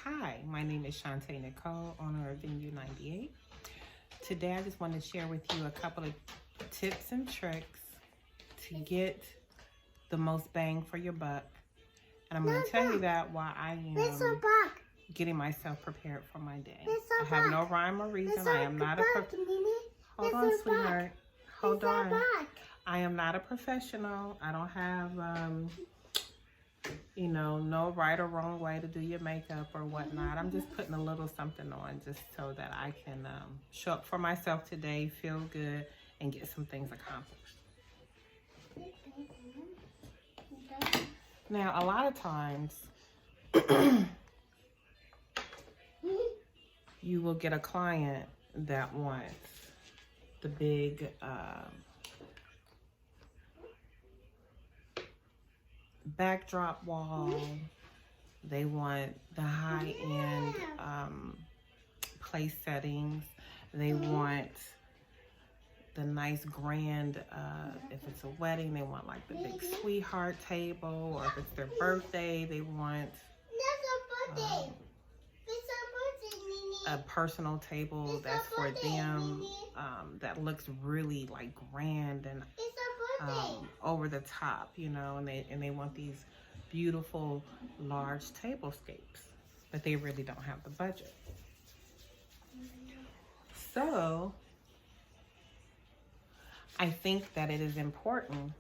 Hi, my name is Shantae Nicole, owner of Venue 98. Today I just want to share with you a couple of tips and tricks to get the most bang for your buck. And I'm going to tell you that while I am getting myself prepared for my day. I have no rhyme or reason. I am not a Hold on, sweetheart. Hold on. I am not a professional. I don't have no right or wrong way to do your makeup or whatnot. I'm just putting a little something on just so that I can show up for myself today, feel good, and get some things accomplished. Now, a lot of times, you will get a client that wants the big backdrop wall. They want the high-end place settings. They want the nice grand, if it's a wedding, they want like the big sweetheart table, or if it's their birthday, they want a personal table that's for them, that looks really like grand and over the top, and they want these beautiful large tablescapes, but they really don't have the budget. So I think that it is important,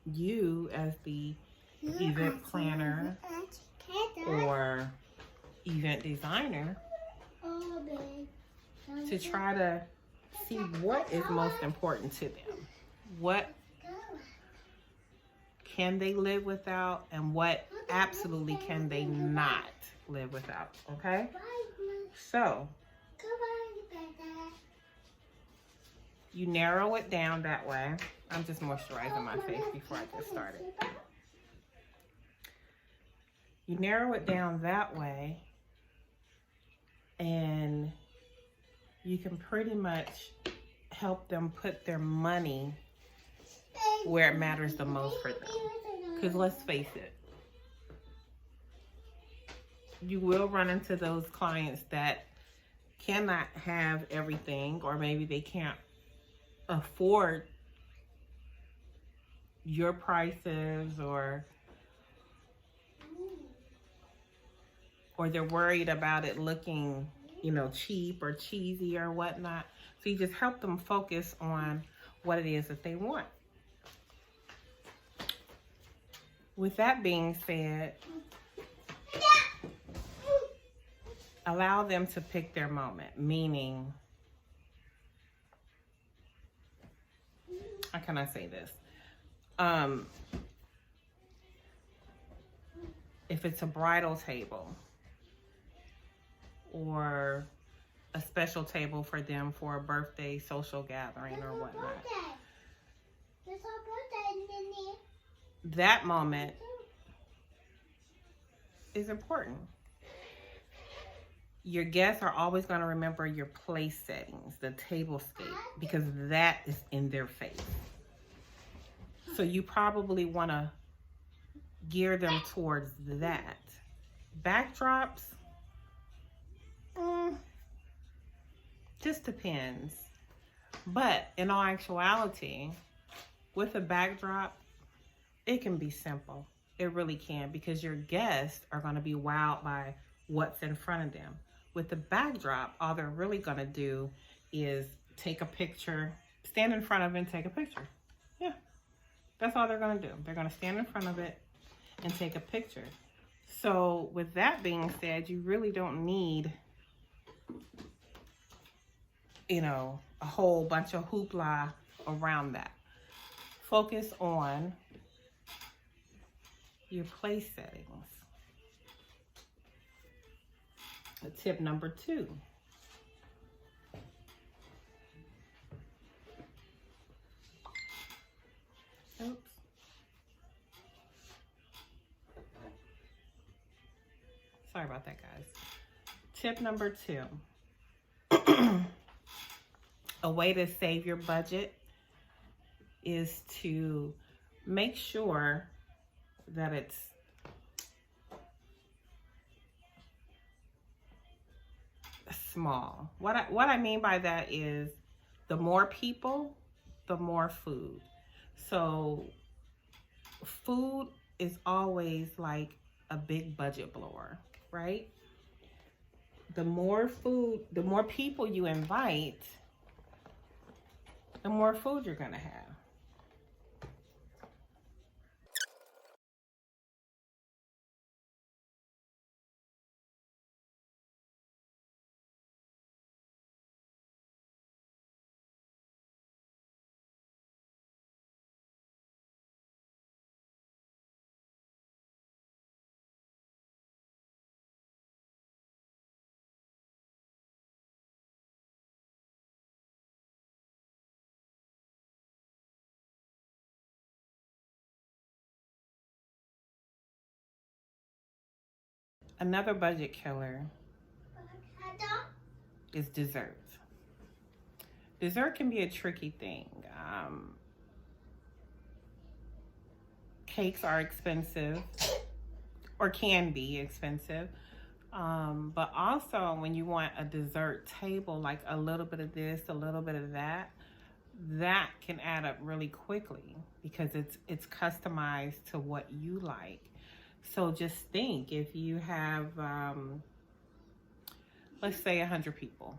you as the event planner or event designer, to try to see what is most important to them. What can they live without, and what absolutely can they not live without, okay? So you narrow it down that way. I'm just moisturizing my face before I get started. You narrow it down that way, and you can pretty much help them put their money where it matters the most for them. Because let's face it, you will run into those clients that cannot have everything, or maybe they can't afford your prices, or they're worried about it looking, cheap or cheesy or whatnot. So you just help them focus on what it is that they want. With that being said, allow them to pick their moment, meaning, how can I say this? If it's a bridal table or a special table for them for a birthday social gathering or whatnot, that moment is important. Your guests are always going to remember your place settings, the tablescape, because that is in their face. So you probably want to gear them towards that. Backdrops, just depends. But in all actuality, with a backdrop, it can be simple. It really can, because your guests are going to be wowed by what's in front of them. With the backdrop, all they're really going to do is take a picture, stand in front of it and take a picture. Yeah, that's all they're going to do. They're going to stand in front of it and take a picture. So with that being said, you really don't need, a whole bunch of hoopla around that. Focus on your place settings. Tip number 2. Oops. Sorry about that, guys. Tip number 2. A way to save your budget is to make sure that it's small. What I mean by that is the more people, the more food. So food is always like a big budget blower, right? The more food, the more people you invite, the more food you're gonna have. Another budget killer is desserts. Dessert can be a tricky thing. Cakes are expensive, or can be expensive. But also when you want a dessert table, like a little bit of this, a little bit of that, that can add up really quickly because it's customized to what you like. So just think, if you have, let's say 100 people,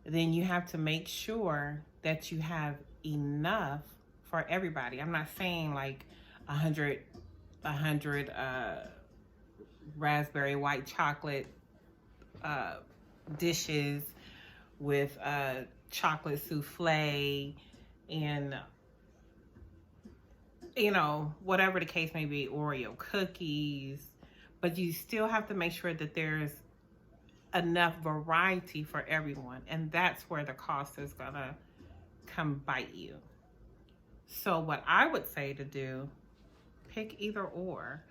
then you have to make sure that you have enough for everybody. I'm not saying like 100 raspberry white chocolate dishes with chocolate souffle and, you know, whatever the case may be, Oreo cookies, but you still have to make sure that there's enough variety for everyone, and that's where the cost is gonna come bite you. So what I would say to do, pick either or.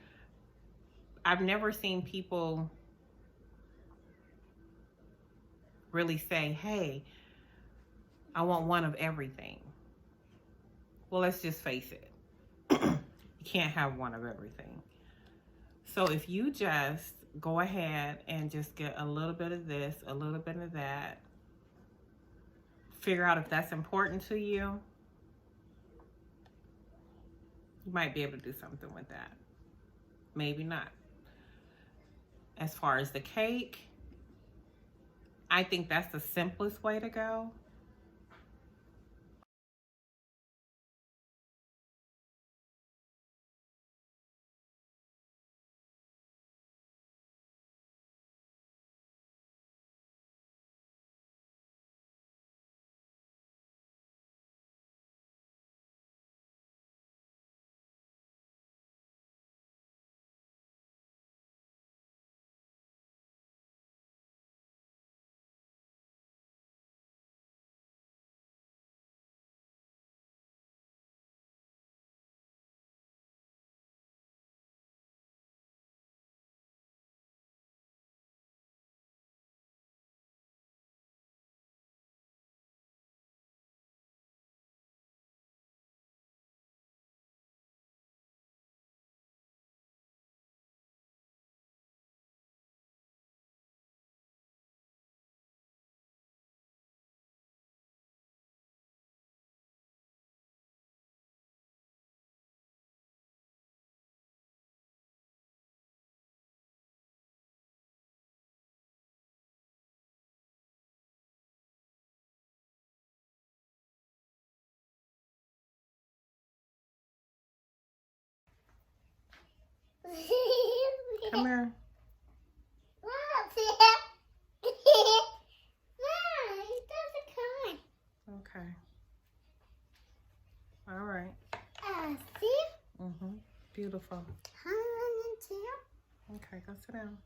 I've never seen people really say, hey, I want one of everything. Well, let's just face it. You can't have one of everything. So if you just go ahead and just get a little bit of this, a little bit of that, figure out if that's important to you, you might be able to do something with that. Maybe not. As far as the cake, I think that's the simplest way to go. Come here. Okay. All right. Beautiful. Okay, go sit down.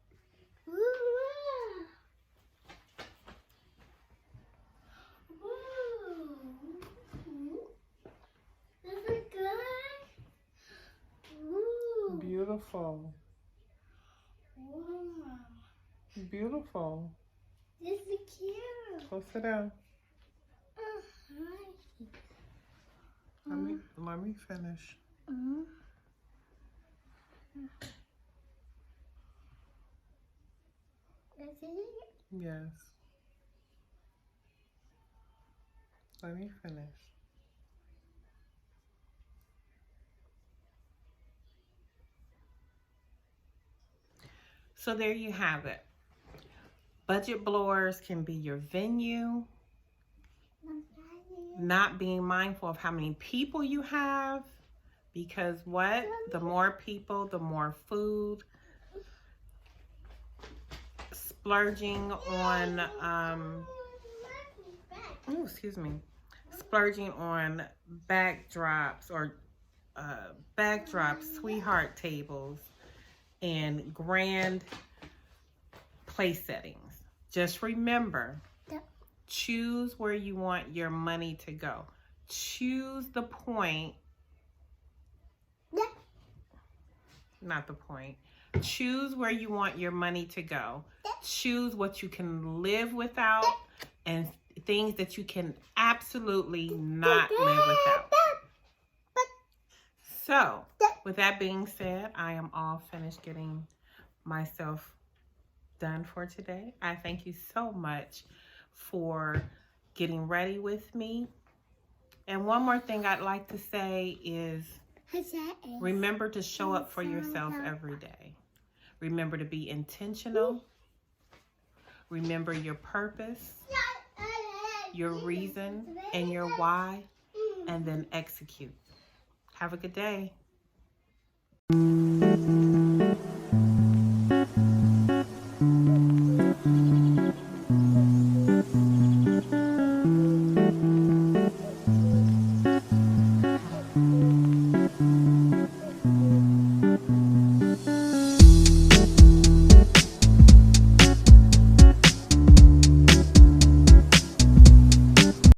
Beautiful. Wow. Beautiful. This is cute. Go sit down. Hi. Let me finish. This Yes. Let me finish. So there you have it. Budget blowers can be your venue. Not being mindful of how many people you have, because what? The more people, the more food. Splurging on splurging on backdrops or sweetheart tables, and grand place settings. Just remember, choose where you want your money to go. Choose the point, not the point. Choose where you want your money to go. Choose what you can live without and things that you can absolutely not live without. So, with that being said, I am all finished getting myself done for today. I thank you so much for getting ready with me. And one more thing I'd like to say is remember to show up for yourself every day. Remember to be intentional. Remember your purpose, your reason, and your why, and then execute. Have a good day.